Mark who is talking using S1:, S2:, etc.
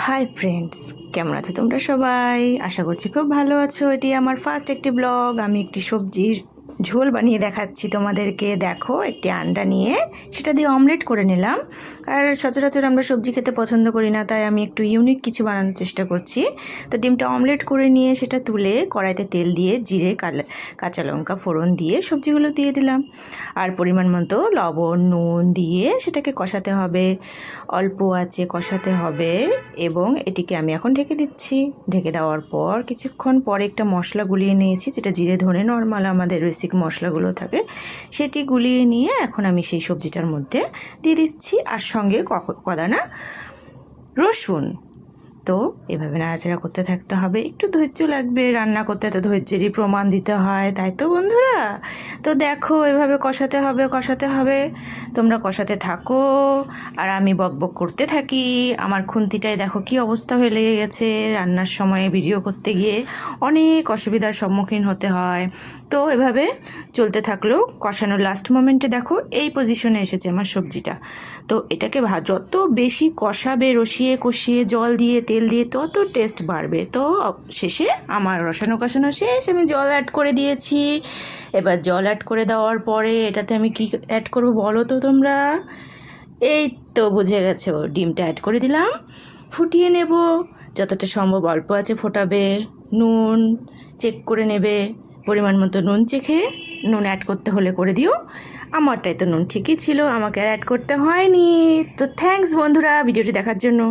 S1: Hi friends, কেমন আছো তোমরা সবাই? আশা করছি খুব ভালো আছো। এটি আমার ফার্স্ট একটি ব্লগ। আমি একটি সবজির ঝোল বানিয়ে দেখাচ্ছি তোমাদেরকে। দেখো, একটি আন্ডা নিয়ে সেটা দিয়ে অমলেট করে নিলাম। আর সচরাচর আমরা সবজি খেতে পছন্দ করি না, তাই আমি একটু ইউনিক কিছু বানানোর চেষ্টা করছি। তো ডিমটা অমলেট করে নিয়ে সেটা তুলে কড়াইতে তেল দিয়ে জিরে কাঁচা লঙ্কা ফোড়ন দিয়ে সবজিগুলো দিয়ে দিলাম। আর পরিমাণ মতো লবণ নুন দিয়ে সেটাকে কষাতে হবে, অল্প আঁচে কষাতে হবে। এবং এটিকে আমি এখন ঢেকে দিচ্ছি। ঢেকে দেওয়ার পর কিছুক্ষণ পরে একটা মশলা গুলিয়ে নিয়েছি, যেটা জিরে ধনে নর্মাল আমাদের বেসিক মশলাগুলো থাকে, সেটি গুলিয়ে নিয়ে এখন আমি সেই সবজিটার মধ্যে দিয়ে দিচ্ছি। আর সঙ্গে কদানা রসুন। তো এভাবে নাড়াচাড়া করতে থাকতে হবে। একটু ধৈর্য লাগবে, রান্না করতে তো ধৈর্যেরই প্রমাণ দিতে হয়, তাই তো বন্ধুরা? তো দেখো, এভাবে কষাতে হবে। তোমরা কষাতে থাকো আর আমি বকবক করতে থাকি। আমার খুন্তিটায় দেখো কি অবস্থা হয়ে লেগে গেছে। রান্নার সময় ভিডিও করতে গিয়ে অনেক অসুবিধার সম্মুখীন হতে হয়। তো এভাবে চলতে থাকলো। কষানোর লাস্ট মোমেন্টে দেখো এই পজিশনে এসেছে আমার সবজিটা। তো এটাকে যত বেশি কষাবে, কষিয়ে জল দিয়ে তেল দিয়ে, তত টেস্ট বাড়বে। তো শেষে আমার কষানো শেষ, আমি জল অ্যাড করে দিয়েছি। এবার জল অ্যাড করে দেওয়ার পরে এটাতে আমি কি অ্যাড করবো বলো তো তোমরা? এই তো বুঝে গেছো, ডিমটা অ্যাড করে দিলাম। ফুটিয়ে নেব, যতটা সম্ভব অল্প আছে ফোটাবে। নুন চেক করে নেবে, পরিমাণ মতো নুন চেখে নুন অ্যাড করতে হলে করে দিও। আমারটাই তো নুন ঠিকই ছিল, আমাকে আর অ্যাড করতে হয়নি। তো থ্যাঙ্কস বন্ধুরা ভিডিওটি দেখার জন্য।